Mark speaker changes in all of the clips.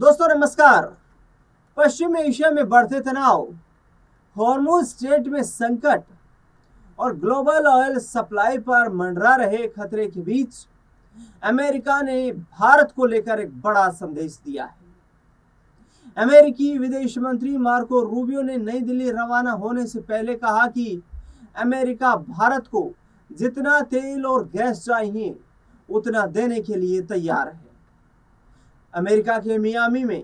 Speaker 1: दोस्तों नमस्कार। पश्चिम एशिया में बढ़ते तनाव, हॉर्मुज स्ट्रेट में संकट और ग्लोबल ऑयल सप्लाई पर मंडरा रहे खतरे के बीच अमेरिका ने भारत को लेकर एक बड़ा संदेश दिया है। अमेरिकी विदेश मंत्री मार्को रूबियो ने नई दिल्ली रवाना होने से पहले कहा कि अमेरिका भारत को जितना तेल और गैस चाहिए उतना देने के लिए तैयार है। अमेरिका के मियामी में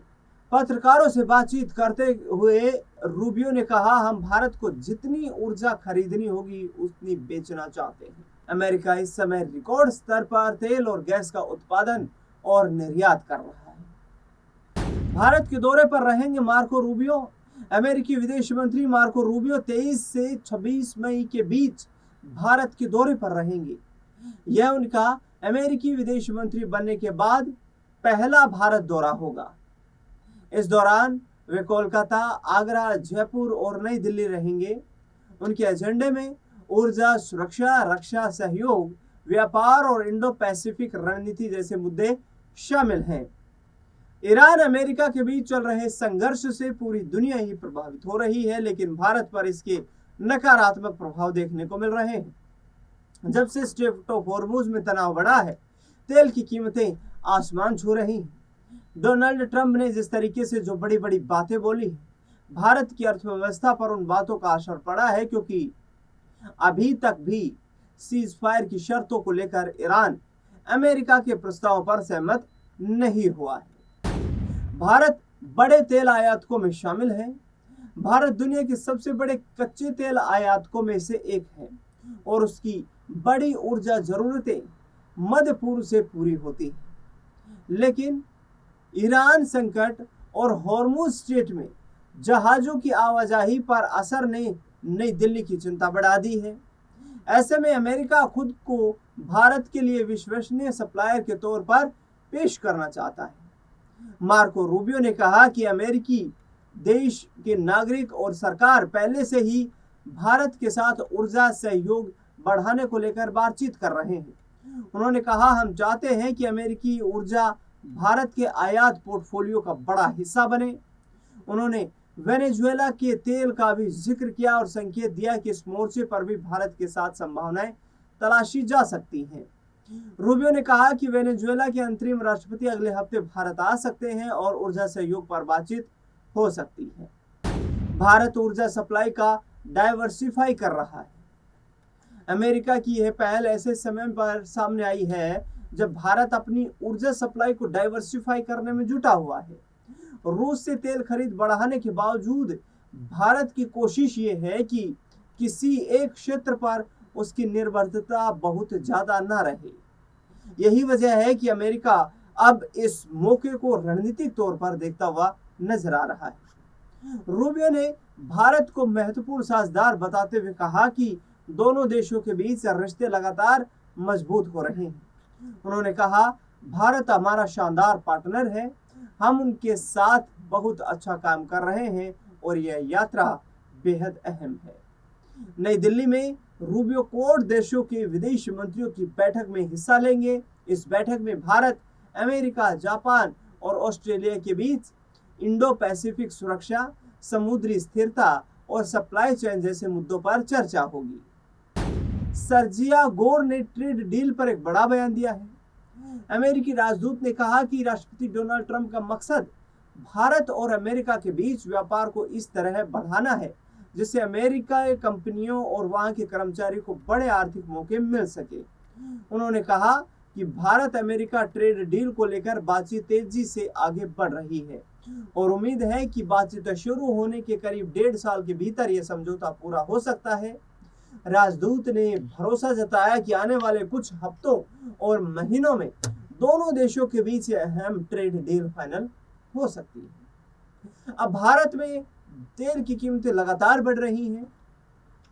Speaker 1: पत्रकारों से बातचीत करते हुए रूबियो ने कहा, हम भारत को जितनी ऊर्जा खरीदनी होगी उतनी बेचना चाहते हैं। अमेरिका इस समय रिकॉर्ड स्तर पर तेल और गैस का उत्पादन और निर्यात कर रहा है। भारत के दौरे पर रहेंगे मार्को रूबियो। अमेरिकी विदेश मंत्री मार्को रूबियो 23 से 26 मई के बीच भारत के दौरे पर रहेंगे। यह उनका अमेरिकी विदेश मंत्री बनने के बाद पहला भारत दौरा होगा। इस दौरान वे कोलकाता, आगरा, जयपुर और नई दिल्ली रहेंगे। उनके एजेंडे में ऊर्जा सुरक्षा, रक्षा सहयोग, व्यापार और इंडो पैसिफिक रणनीति जैसे मुद्दे शामिल हैं। ईरान अमेरिका के बीच चल रहे संघर्ष से पूरी दुनिया ही प्रभावित हो रही है, लेकिन भारत पर इसके नकारात्मक प्रभाव देखने को मिल रहे हैं। जब से स्ट्रेट ऑफ हॉर्मुज में तनाव बढ़ा है, तेल की कीमतें आसमान छू रही हैं। डोनाल्ड ट्रंप ने जिस तरीके से जो बड़ी बड़ी बातें बोली, भारत की अर्थव्यवस्था पर उन बातों का असर पड़ा है, क्योंकि अभी तक भी सीज फायर की शर्तों को लेकर ईरान अमेरिका के प्रस्ताव पर सहमत नहीं हुआ है। भारत बड़े तेल आयातकों में शामिल है। भारत दुनिया के सबसे बड़े कच्चे तेल आयातकों में से एक है और उसकी बड़ी ऊर्जा जरूरतें मध्य पूर्व से पूरी होती है। लेकिन ईरान संकट और हॉर्मुज स्ट्रेट में जहाजों की आवाजाही पर असर ने नई दिल्ली की चिंता बढ़ा दी है। ऐसे में अमेरिका खुद को भारत के लिए विश्वसनीय सप्लायर के तौर पर पेश करना चाहता है। मार्को रूबियो ने कहा कि अमेरिकी देश के नागरिक और सरकार पहले से ही भारत के साथ ऊर्जा सहयोग बढ़ाने को लेकर बातचीत कर रहे हैं। उन्होंने कहा, हम चाहते हैं कि अमेरिकी ऊर्जा भारत के आयात पोर्टफोलियो का बड़ा हिस्सा बने। उन्होंने वेनेजुएला के तेल का भी जिक्र किया और संकेत दिया कि इस मोर्चे पर भी भारत के साथ संभावनाएं तलाशी जा सकती हैं। रूबियो ने कहा कि वेनेजुएला के अंतरिम राष्ट्रपति अगले हफ्ते भारत आ सकते हैं और ऊर्जा सहयोग पर बातचीत हो सकती है। भारत ऊर्जा सप्लाई का डाइवर्सिफाई कर रहा है। अमेरिका की यह पहल ऐसे समय पर सामने आई है जब भारत अपनी ऊर्जा सप्लाई को डाइवर्सिफाई करने में जुटा हुआ है। रूस से तेल खरीद बढ़ाने के बावजूद भारत की कोशिश ये है कि किसी एक क्षेत्र पर उसकी निर्भरता बहुत ज्यादा न रहे। यही वजह है कि अमेरिका अब इस मौके को रणनीतिक तौर पर देखता हुआ नजर आ रहा है। रूबियो ने भारत को महत्वपूर्ण साझेदार बताते हुए कहा कि दोनों देशों के बीच रिश्ते लगातार मजबूत हो रहे हैं। उन्होंने कहा, भारत हमारा शानदार पार्टनर है, हम उनके साथ बहुत अच्छा काम कर रहे हैं और यह यात्रा बेहद अहम है। नई दिल्ली में रूबियो क्वाड देशों के विदेश मंत्रियों की बैठक में हिस्सा लेंगे। इस बैठक में भारत, अमेरिका, जापान और ऑस्ट्रेलिया के बीच इंडो पैसिफिक सुरक्षा, समुद्री स्थिरता और सप्लाई चेन जैसे मुद्दों पर चर्चा होगी। सर्जिया गोर ने ट्रेड डील पर एक बड़ा बयान दिया है। अमेरिकी राजदूत ने कहा कि राष्ट्रपति डोनाल्ड ट्रंप का मकसद भारत और अमेरिका के बीच व्यापार को इस तरह बढ़ाना है जिससे अमेरिका की कंपनियों और वहां के कर्मचारियों को बड़े आर्थिक मौके मिल सके। उन्होंने कहा कि भारत अमेरिका ट्रेड डील को लेकर बातचीत तेजी से आगे बढ़ रही है और उम्मीद है कि बातचीत शुरू होने के करीब 1.5 साल के भीतर यह समझौता पूरा हो सकता है। राजदूत ने भरोसा जताया कि आने वाले कुछ हफ्तों और महीनों में दोनों देशों के बीच अहम ट्रेड डील फाइनल हो सकती है। अब भारत में तेल की कीमतें लगातार बढ़ रही हैं।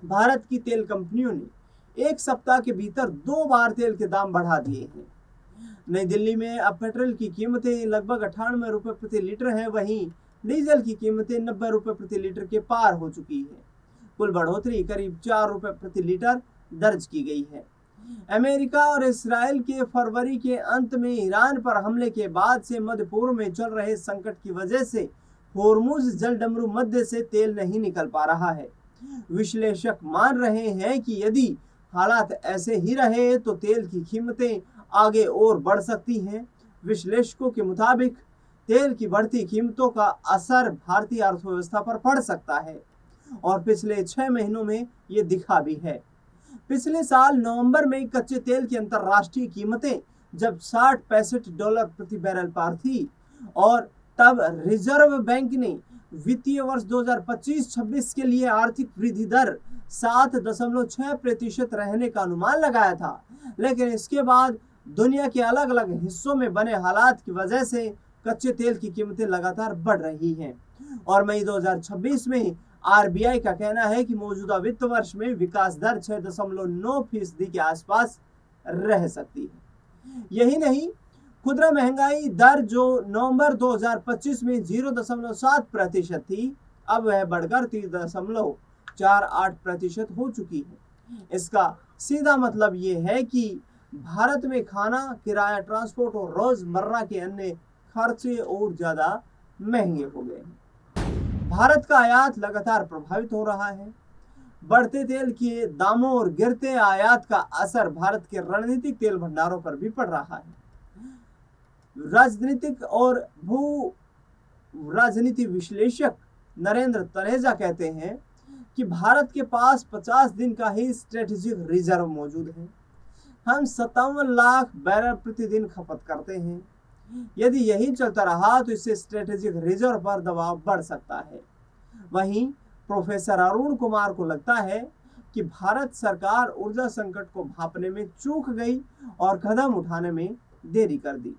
Speaker 1: भारत की तेल कंपनियों ने एक सप्ताह के भीतर 2 बार तेल के दाम बढ़ा दिए हैं। नई दिल्ली में अब पेट्रोल की कीमतें लगभग 98 रुपए प्रति लीटर है, वहीं डीजल की कीमतें 90 रुपए प्रति लीटर के पार हो चुकी है। कुल बढ़ोतरी करीब 4 रुपए प्रति लीटर दर्ज की गई है। अमेरिका और इसराइल के फरवरी के अंत में ईरान पर हमले के बाद से मध्य पूर्व में चल रहे संकट की वजह से होर्मुज जलडमरू मध्य से तेल नहीं निकल पा रहा है। विश्लेषक मान रहे हैं कि यदि हालात ऐसे ही रहे तो तेल की कीमतें आगे और बढ़ सकती हैं। विश्लेषकों के मुताबिक तेल की बढ़ती कीमतों का असर भारतीय अर्थव्यवस्था पर पड़ सकता है और पिछले 6 महीनों में ये दिखा भी है। पिछले साल नवंबर में कच्चे तेल की अंतर्राष्ट्रीय कीमतें जब $60-65 प्रति बैरल पर थी और तब रिजर्व बैंक ने वित्तीय वर्ष 2025-26 के लिए आर्थिक वृद्धि दर 7.6% रहने का अनुमान लगाया था। लेकिन इसके बाद दुनिया के अलग अलग हिस्सों में बने हालात की वजह से कच्चे तेल की कीमतें लगातार बढ़ रही हैं और मई 2026 में आरबीआई का कहना है कि मौजूदा वित्त वर्ष में विकास दर 6.9% के आसपास रह सकती है। यही नहीं, खुदरा महंगाई दर जो नवंबर 2025 में 0.7% थी, अब वह बढ़कर 3.48% हो चुकी है। इसका सीधा मतलब ये है कि भारत में खाना, किराया, ट्रांसपोर्ट और रोजमर्रा के अन्य खर्चे और ज्यादा महंगे हो गए हैं। भारत का आयात लगातार प्रभावित हो रहा है। बढ़ते तेल के दामों और गिरते आयात का असर भारत के रणनीतिक तेल भंडारों पर भी पड़ रहा है। राजनीतिक और भू राजनीति विश्लेषक नरेंद्र तनेजा कहते हैं कि भारत के पास 50 दिन का ही स्ट्रेटेजिक रिजर्व मौजूद है। हम 57 लाख बैरल प्रतिदिन खपत करते हैं। यदि यही चलता रहा तो इससे स्ट्रेटेजिक रिजर्व पर दबाव बढ़ सकता है। वहीं प्रोफेसर अरुण कुमार को लगता है कि भारत सरकार ऊर्जा संकट को भांपने में चूक गई और कदम उठाने में देरी कर दी।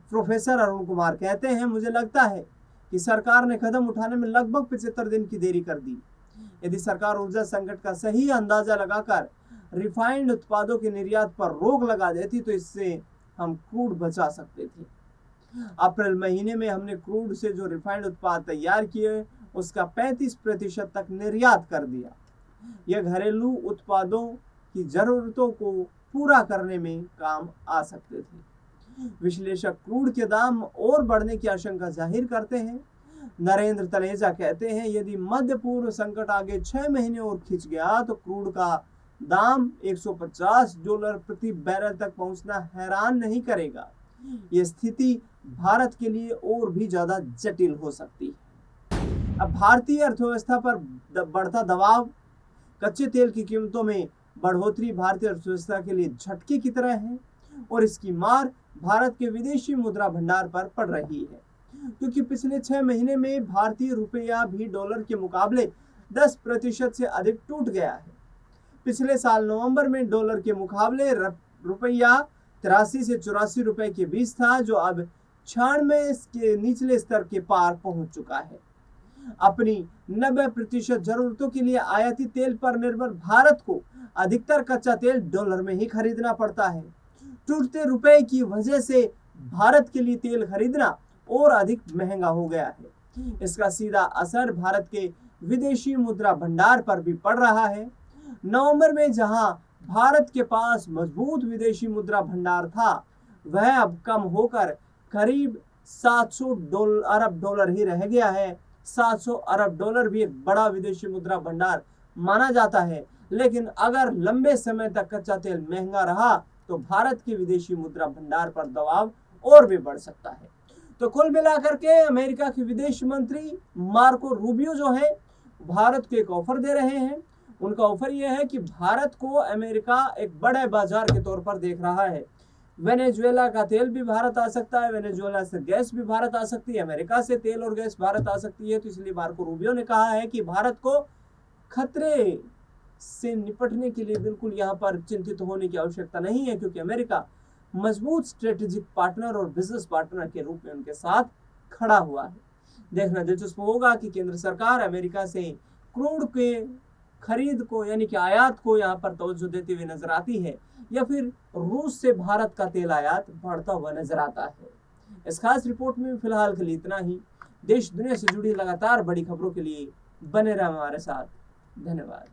Speaker 1: प्रोफेसर अरुण कुमार कहते हैं, मुझे लगता है कि सरकार ने कदम उठाने में लगभग 75 दिन की देरी कर दी। यदि सरकार ऊर्जा संकट का सही अंदाजा लगाकर रिफाइंड उत्पादों के निर्यात पर रोक लगा देती तो इससे हम क्रूड बचा सकते थे। अप्रैल महीने में हमने क्रूड से जो रिफाइंड उत्पाद तैयार किए उसका 35% तक निर्यात कर दिया। यह घरेलू उत्पादों की जरूरतों को पूरा करने में काम आ सकते थे। विश्लेषक क्रूड के दाम और बढ़ने की आशंका जाहिर करते हैं। नरेंद्र तनेजा कहते हैं, यदि मध्य पूर्व संकट आगे 6 महीने और खिंच गया तो क्रूड का दाम $150 प्रति बैरल तक पहुंचना हैरान नहीं करेगा। यह स्थिति भारत के लिए और भी ज्यादा जटिल हो सकती है। अब भारतीय अर्थव्यवस्था पर बढ़ता दबाव, कच्चे तेल की कीमतों में बढ़ोतरी भारतीय अर्थव्यवस्था के लिए झटके की तरह है और इसकी मार भारत के विदेशी मुद्रा भंडार पर पड़ रही है, क्योंकि पिछले 6 महीने में भारतीय रुपया भी डॉलर के मुकाबले 10% से अधिक टूट गया है। पिछले साल नवंबर में डॉलर के मुकाबले रुपया 83 से 84 रुपए के बीच था, जो अब 96 के निचले स्तर के पार पहुंच चुका है। अपनी 90% जरूरतों के लिए आयातित तेल पर निर्भर भारत को अधिकतर कच्चा तेल डॉलर में ही खरीदना पड़ता है। टूटते रुपए की वजह से भारत के लिए तेल खरीदना और अधिक महंगा हो गया है। इसका सीधा असर भारत के विदेशी मुद्रा भंडार पर भी पड़ रहा है। नवंबर में जहां भारत के पास मजबूत विदेशी मुद्रा भंडार था, वह अब कम होकर करीब 700 अरब डॉलर ही रह गया है। 700 अरब डॉलर भी एक बड़ा विदेशी मुद्रा भंडार माना जाता है, लेकिन अगर लंबे समय तक कच्चा तेल महंगा रहा तो भारत के विदेशी मुद्रा भंडार पर दबाव और भी बढ़ सकता है। तो कुल मिलाकर के अमेरिका के विदेश मंत्री मार्को रूबियो जो है, भारत को एक ऑफर दे रहे हैं। उनका ऑफर यह है कि भारत को अमेरिका एक बड़े बाजार के तौर पर देख रहा है। वेनेजुएला का तेल भी भारत आ सकता है, वेनेजुएला से गैस भी भारत आ सकती है, अमेरिका से तेल और गैस भारत आ सकती है। तो इसलिए मार्को रूबियो ने कहा है कि भारत को खतरे से निपटने के लिए बिल्कुल यहाँ पर चिंतित होने की आवश्यकता नहीं है, क्योंकि अमेरिका मजबूत स्ट्रेटेजिक पार्टनर और बिजनेस पार्टनर के रूप में उनके साथ खड़ा हुआ है। देखना दिलचस्प होगा कि केंद्र सरकार अमेरिका से क्रूड के खरीद को यानी कि आयात को यहाँ पर तवज्जो देती हुई नजर आती है, या फिर रूस से भारत का तेल आयात बढ़ता हुआ नजर आता है। इस खास रिपोर्ट में फिलहाल के लिए इतना ही। देश दुनिया से जुड़ी लगातार बड़ी खबरों के लिए बने रहे हमारे साथ। धन्यवाद।